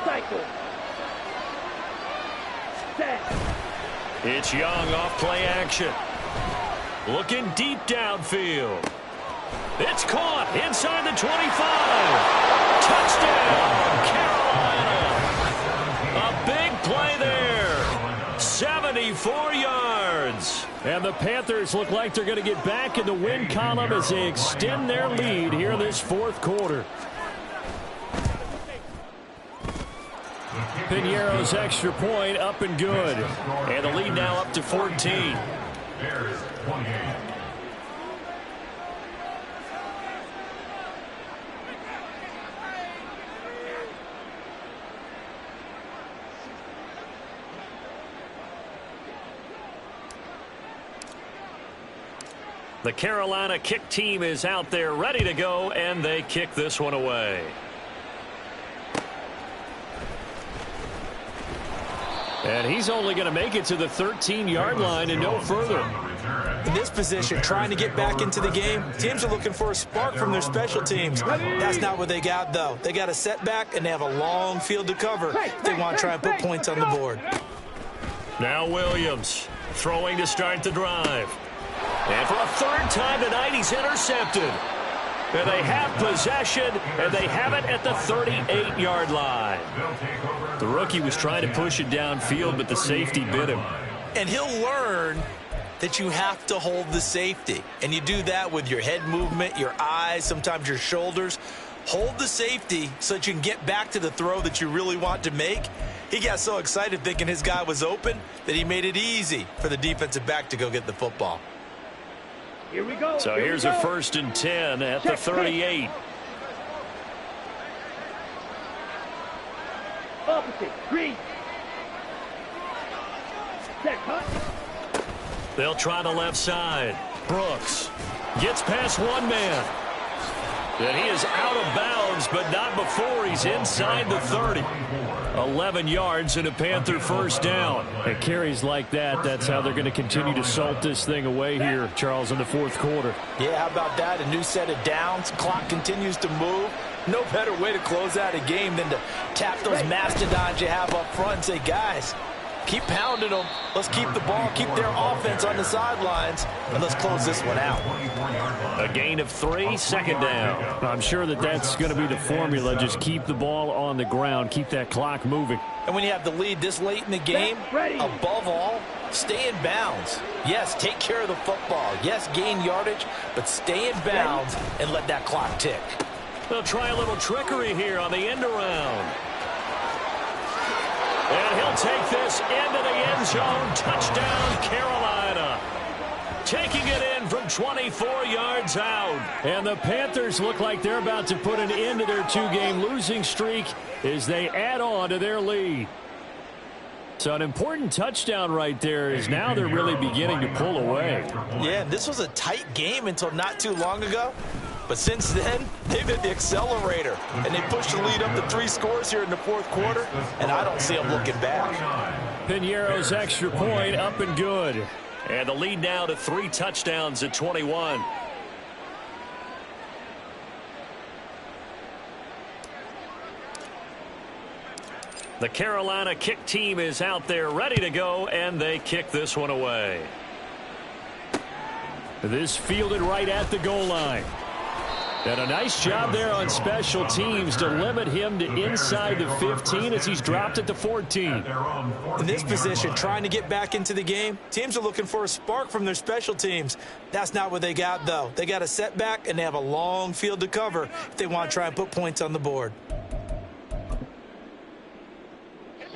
Cycle. Set. It's Young off play action. Looking deep downfield. It's caught inside the 25. Touchdown, Carolina. A big play there. 74 yards. And the Panthers look like they're going to get back in the win column as they extend their lead here in this 4th quarter. Piñeiro's extra point up and good. And the lead now up to 14. Bears 28. The Carolina kick team is out there ready to go, and they kick this one away. And he's only going to make it to the 13-yard line and no further. In this position, trying to get back into the game, teams are looking for a spark from their special teams. That's not what they got, though. They got a setback, and they have a long field to cover if they want to try and put points on the board. Now Williams throwing to start the drive. And for a 3rd time tonight, he's intercepted. And they have possession, and they have it at the 38-yard line. The rookie was trying to push it downfield, but the safety bit him. And he'll learn that you have to hold the safety. And you do that with your head movement, your eyes, sometimes your shoulders. Hold the safety so that you can get back to the throw that you really want to make. He got so excited thinking his guy was open that he made it easy for the defensive back to go get the football. Here we go. So here's a 1st and 10 at the 38. Opposite. Green. Set, cut. They'll try the left side. Brooks gets past one man. And he is out of bounds, but not before he's inside the 30. 11 yards and a Panther 1st down. At carries like that, that's how they're going to continue to salt this thing away here, Charles, in the 4th quarter. Yeah, how about that? A new set of downs. Clock continues to move. No better way to close out a game than to tap those mastodons you have up front and say, guys, keep pounding them. Let's keep the ball, keep their offense on the sidelines, and let's close this one out. A gain of 3, 2nd down. I'm sure that that's going to be the formula. Just keep the ball on the ground, keep that clock moving. And when you have the lead this late in the game, above all, stay in bounds. Yes, take care of the football. Yes, gain yardage, but stay in bounds and let that clock tick. They'll try a little trickery here on the end around. And he'll take this into the end zone. Touchdown, Carolina. Taking it in from 24 yards out. And the Panthers look like they're about to put an end to their 2-game losing streak as they add on to their lead. So an important touchdown right there is now they're really beginning to pull away. Yeah, this was a tight game until not too long ago. But since then, they've hit the accelerator, and they pushed the lead up to 3 scores here in the 4th quarter, and I don't see them looking back. Pinheiro's extra point up and good. And the lead now to 3 touchdowns at 21. The Carolina kick team is out there ready to go, and they kick this one away. This fielded right at the goal line. And a nice job there on special teams to limit him to inside the 15 as he's dropped at the 14. In this position, trying to get back into the game, teams are looking for a spark from their special teams. That's not what they got, though. They got a setback, and they have a long field to cover if they want to try and put points on the board.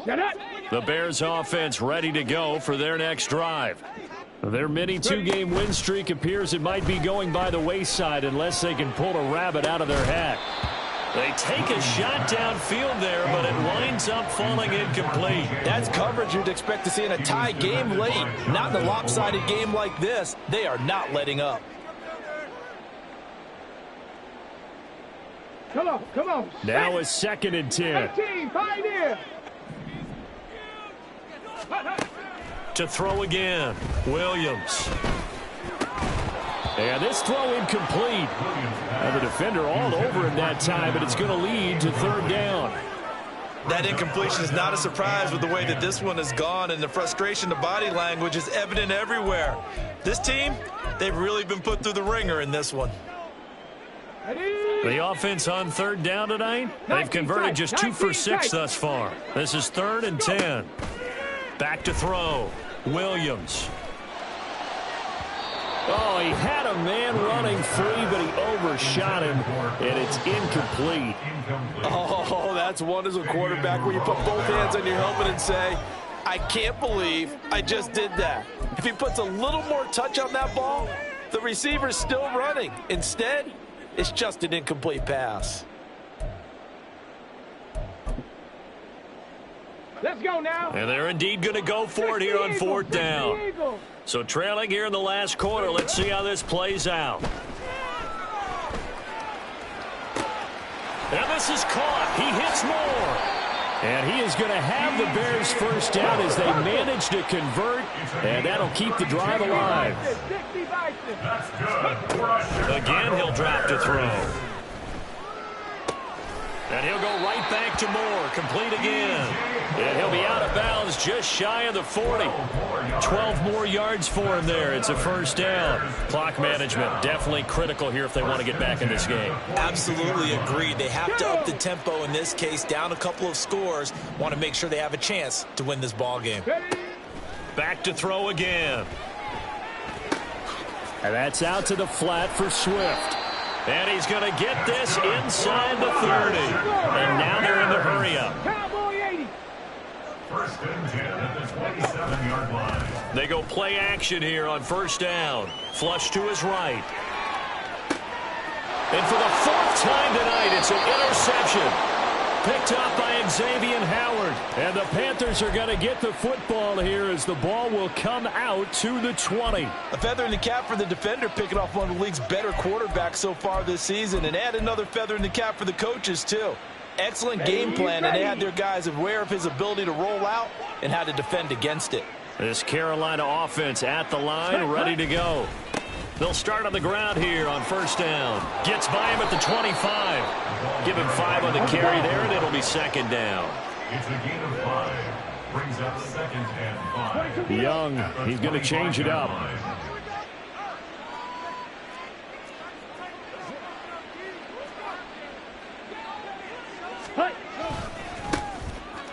The Bears offense ready to go for their next drive. Their mini 2-game win streak appears it might be going by the wayside unless they can pull a rabbit out of their hat. They take a shot downfield there, but it winds up falling incomplete. That's coverage you'd expect to see in a tie game late. Not in a lopsided game like this. They are not letting up. Come on, come on. Now a 2nd and 10. 18, pioneer. To throw again, Williams. And this throw incomplete. And the defender all over him that time, but it's going to lead to 3rd down. That incompletion is not a surprise with the way that this one has gone, and the frustration, the body language is evident everywhere. This team, they've really been put through the ringer in this one. The offense on 3rd down tonight, they've converted just 2 for 6 thus far. This is 3rd and 10. Back to throw, Williams. Oh, he had a man running free, but he overshot him, and it's incomplete. Oh, that's one as a quarterback where you put both hands on your helmet and say, I can't believe I just did that. If he puts a little more touch on that ball, the receiver's still running. Instead, it's just an incomplete pass. Let's go now. And they're indeed going to go for it here on 4th down. So trailing here in the last quarter. Let's see how this plays out. And this is caught. He hits more. And he is going to have the Bears 1st down as they manage to convert, and that'll keep the drive alive. Again, he'll drop to throw. And he'll go right back to Moore. Complete again. And he'll be out of bounds just shy of the 40. 12 more yards for him there. It's a 1st down. Clock management definitely critical here if they want to get back in this game. Absolutely agreed. They have to up the tempo in this case, down a couple of scores. Want to make sure they have a chance to win this ball game. Back to throw again. And that's out to the flat for Swift. And he's going to get this inside the 30. And now they're in the hurry-up. Cowboy 80. First and 10 at the 27-yard line. They go play action here on first down. Flush to his right. And for the fourth time tonight, it's an interception. Picked up by Xavier Howard. And the Panthers are going to get the football here as the ball will come out to the 20. A feather in the cap for the defender, picking off one of the league's better quarterbacks so far this season. And add another feather in the cap for the coaches, too. Excellent game plan, and they had their guys aware of his ability to roll out and how to defend against it. This Carolina offense at the line, ready to go. They'll start on the ground here on first down. Gets by him at the 25. Give him 5 on the carry there, and it'll be second down. It's a gain of 5. Brings up second and 5. Young, he's going to change it up.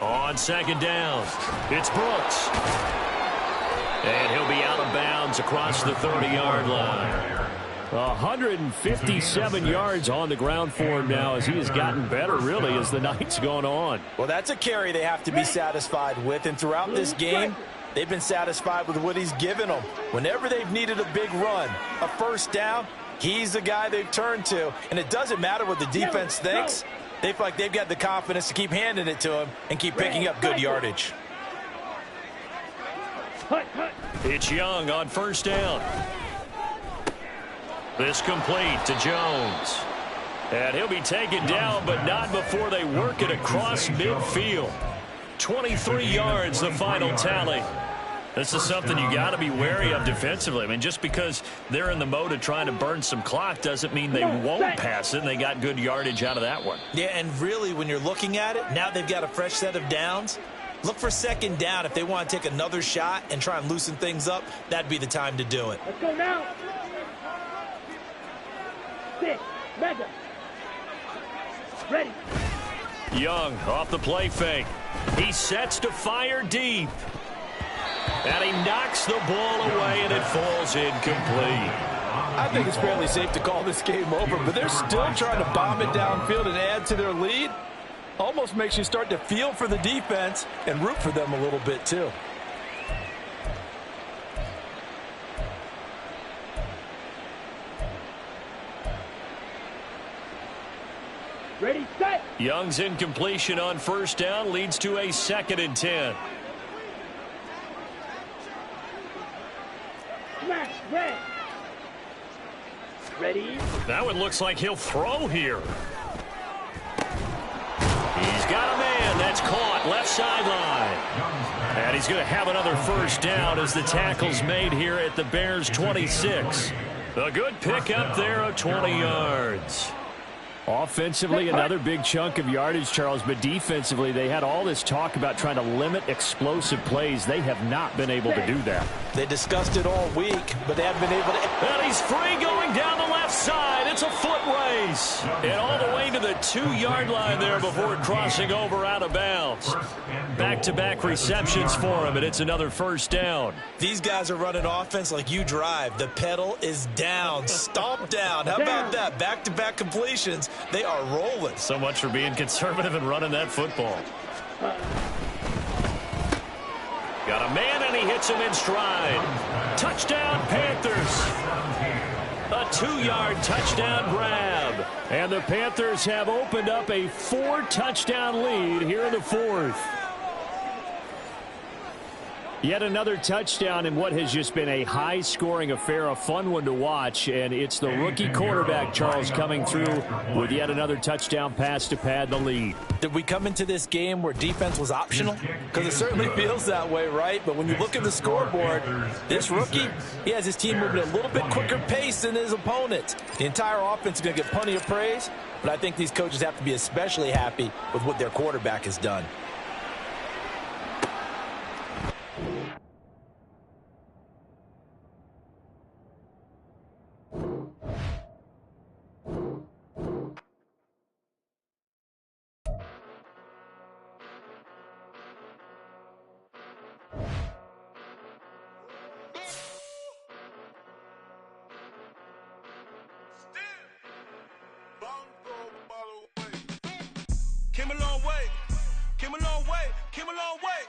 On second down, it's Brooks. And he'll be out of bounds across the 30-yard line. 157 yards on the ground for him now as he has gotten better, really, as the night's gone on. Well, that's a carry they have to be satisfied with. And throughout this game, they've been satisfied with what he's given them. Whenever they've needed a big run, a first down, he's the guy they've turned to. And it doesn't matter what the defense thinks. They feel like they've got the confidence to keep handing it to him and keep picking up good yardage. It's Young on first down. This complete to Jones. And he'll be taken down, but not before they work it across midfield. 23 yards, the final tally. This is something you got to be wary of defensively. I mean, just because they're in the mode of trying to burn some clock doesn't mean they won't pass it, and they got good yardage out of that one. Yeah, and really, when you're looking at it, now they've got a fresh set of downs. Look for second down. If they want to take another shot and try and loosen things up, that'd be the time to do it. Let's go now. 6. Mega. Ready. Young off the play fake. He sets to fire deep. And he knocks the ball away, and it falls incomplete. I think it's fairly safe to call this game over, but they're still trying to bomb it downfield and add to their lead. Almost makes you start to feel for the defense and root for them a little bit, too. Ready, set. Young's incompletion on first down leads to a 2nd and 10. Smash, red. Ready. Now it looks like he'll throw here. He's got a man. That's caught left sideline. And he's going to have another first down as the tackle's made here at the Bears' 26. A good pickup there of 20 yards. Offensively, another big chunk of yardage, Charles, but defensively, they had all this talk about trying to limit explosive plays. They have not been able to do that. They discussed it all week, but they haven't been able to. And he's free going down the left side. It's a foot race. And all the way to the 2-yard line there before crossing over out of bounds. Back-to-back receptions for him, and it's another first down. These guys are running offense like you drive. The pedal is down, stomp down. How about that? Back-to-back completions. They are rolling. So much for being conservative and running that football. Got a man, and he hits him in stride. Touchdown, Panthers. A 2-yard touchdown grab. And the Panthers have opened up a 4-touchdown lead here in the 4th. Yet another touchdown in what has just been a high-scoring affair, a fun one to watch, and it's the rookie quarterback, Charles, coming through with yet another touchdown pass to pad the lead. Did we come into this game where defense was optional? Because it certainly feels that way, right? But when you look at the scoreboard, this rookie, he has his team moving at a little bit quicker pace than his opponents. The entire offense is going to get plenty of praise, but I think these coaches have to be especially happy with what their quarterback has done. Came a long way,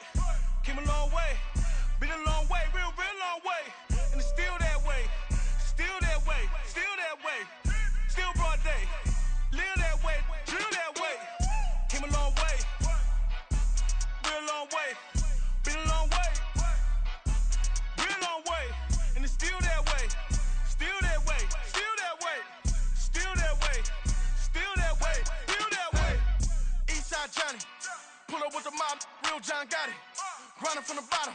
came a long way. Been a long way, real long way. And it's still that way, still that way, still that way. Still broad day, live that way, drill that way. Came a long way, real long way. Been a long way, real long way. And it's still that way, still that way, still that way. Still that way, still that way, still that way. Eastside Johnny, pull up with the mob, real John Gotti. Grinding from the bottom,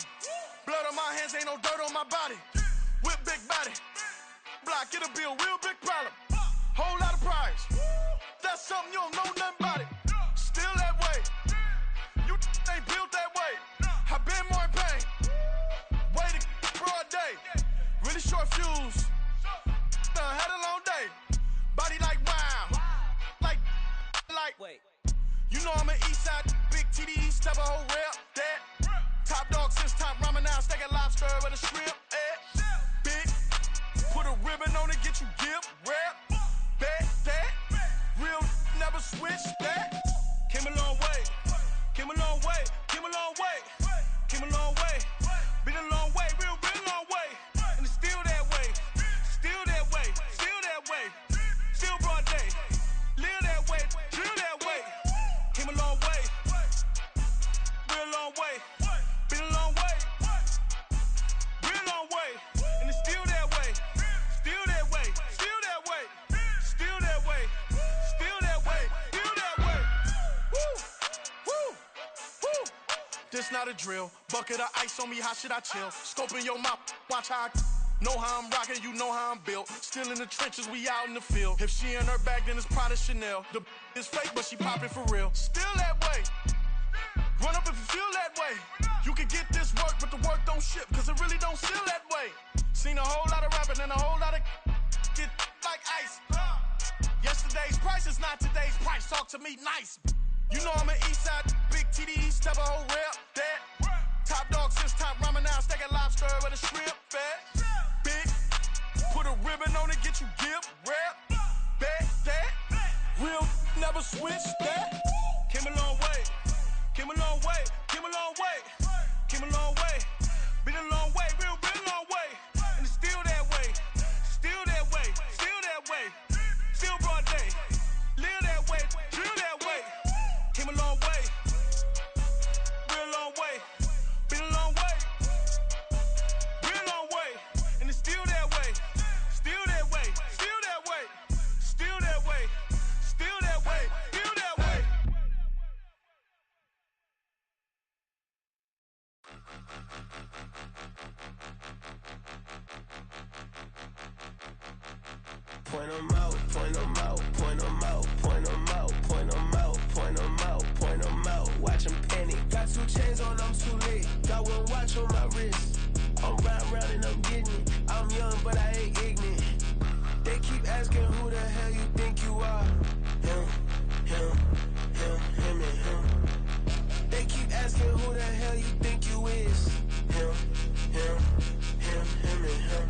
blood on my hands, ain't no dirt on my body. Whip big body, block, it'll be a real big problem. Whole lot of prize, that's something you don't know nothing about it. Still that way, you ain't built that way. I been more in pain, way to broad day. Really short fuse, had a long day. Body like wow, like, wait. You know I'm an Eastside, big TDE, step a whole rep, that. Top dog, since top ramen now, steak a lobster with a shrimp, Big, put a ribbon on it, get you gift, rep, bet, that. Real, never switch, that. Came a long way, came a long way, came a long way, came a long way. Been a long way, real long way. And it's still that way, still that way, still that way. Still broad day, live that way, drill that way. Came a long way, real long way. Been a long way, real long way. And it's still that way, still that way, still that way. Still that way, still that way, still that way. Woo, woo, woo. This not a drill, bucket of ice on me, how should I chill? Scope in your mouth, watch how I know how I'm rocking, you know how I'm built. Still in the trenches, we out in the field. If she in her bag, then it's Prada Chanel. The is fake, but she poppin' for real. Still that way. Run up if you feel that way. You can get this work, but the work don't ship, cause it really don't seal that way. Seen a whole lot of rapping and a whole lot of get like ice. Yesterday's price is not today's price. Talk to me nice. You know I'm an Eastside, big TDE, step a whole rep, that. Top dog, since top ramen now, steak a lobster with a shrimp, fat. Big, put a ribbon on it, get you gift, rep, bet, that. Real, never switch, that. Came a long way, came a long way, came a long way, came a long way. Been a long way, real long way. And it's still that way, still that way, still that way. Still broad day, live that way, drill that way. Came a long way, real long way. Been a long way, real long way. And it's still that way, still that way, still that way. Still that way, still that way, still that way. Point 'em out, point 'em out, point 'em out, point 'em out, point 'em out, point 'em out, point 'em out. Watch 'em panic. Got 2 chains on, I'm too late. Got 1 watch on my wrist. I'm round and I'm getting it. I'm young, but I ain't ignorant. They keep asking who the hell you think you are. Him, him, him, him, and him. They keep asking who the hell you think you is. Him, him, him, him, and him.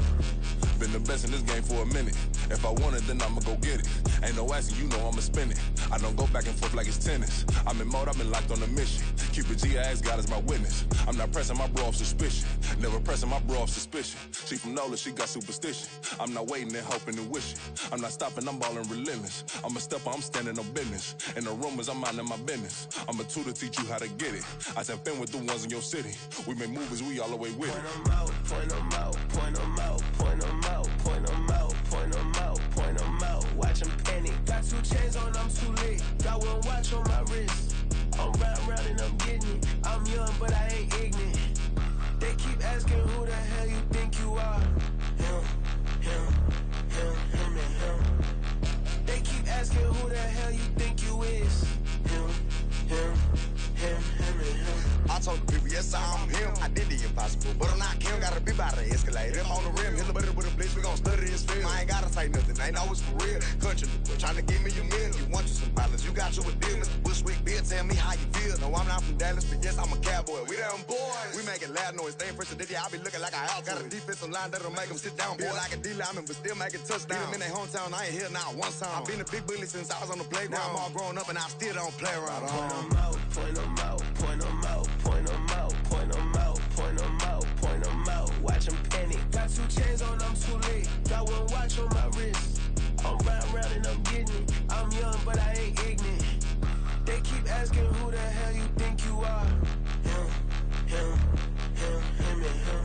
Been the best in this game for a minute. If I want it, then I'ma go get it. Ain't no asking, you know I'ma spin it. I don't go back and forth like it's tennis. I'm in mode, I've been locked on a mission. Keep it G, I ask God as my witness. I'm not pressing my bro off suspicion. Never pressing my bro off suspicion. She from Nola, she got superstition. I'm not waiting and hoping and wishing. I'm not stopping, I'm ballin' relentless. I'm a stepper, I'm standing on business. In the rumors, I'm minding my business. I'm a tutor, teach you how to get it. I said, fin with the ones in your city. We make movies, we all the way with it. Point 'em out, point 'em out, point 'em out, point 'em out, point 'em out, point 'em out, point 'em out. Watch 'em panic. Got 2 chains on, I'm too late. Got 1 watch on my wrist. I'm round and I'm getting it. I'm young, but I ain't ignorant. They keep asking who the hell you think you are. Him, him, him, him, and him. They keep asking who the hell you think you is. Him, him, him, him, and him. I told the people, yes, I'm him. I did the impossible, but I'm not Kim. Gotta be by the escalator. I'm on the rim, hit the butter with a blitz. We gon' study this film. I ain't gotta say nothing, I know it's for real. Country, tryna give me your meal. You want you some violence, you got you a deal. Mr. Bushwick, Bill, tell me how you feel. No, I'm not from Dallas, but yes, I'm a cowboy. We them boys. We making loud noise. Staying first today, I be looking like a house. Got a defensive line that'll make them sit down. Boy, like a D-lineman, but still making touchdowns. Beat them in their hometown, I ain't here now one time. I've been a big bully since I was on the playground. Now I'm all grown up and I still don't play around. Point 'em out, point 'em out, point 'em out. Got 2 chains on, I'm too late. Got 1 watch on my wrist. I'm round and I'm getting it. I'm young, but I ain't ignorant. They keep asking who the hell you think you are. Him, and him.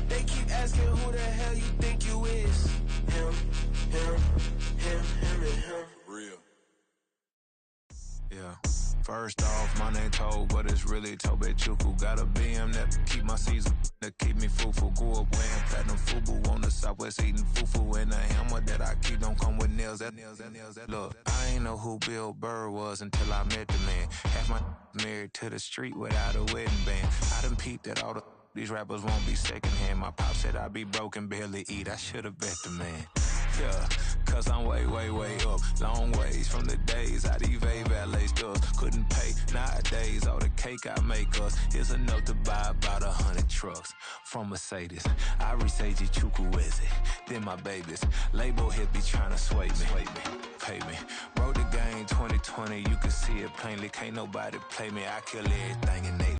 They keep asking who the hell you think you is. Him, and him. Real. Yeah. First off, my name Tobe, but it's really Tobe Chuku. Got a BM that keep my season, that keep me fruitful. Grew up wearing platinum FUBU on the Southwest eating fufu. And the hammer that I keep don't come with nails. Look, I ain't know who Bill Burr was until I met the man. Half my married to the street without a wedding band. I done peeped at all these rappers won't be secondhand. My pop said I'd be broke and barely eat. I should've bet the man. Yeah, cause I'm way up. Long ways from the days I evade valet stores. Couldn't pay nowadays. All the cake I make us is enough to buy about 100 trucks from Mercedes. I resage Chukwueze, then my babies. Label hit be trying to sway me. Pay me. Wrote the game 2020, you can see it plainly. Can't nobody play me. I kill everything and they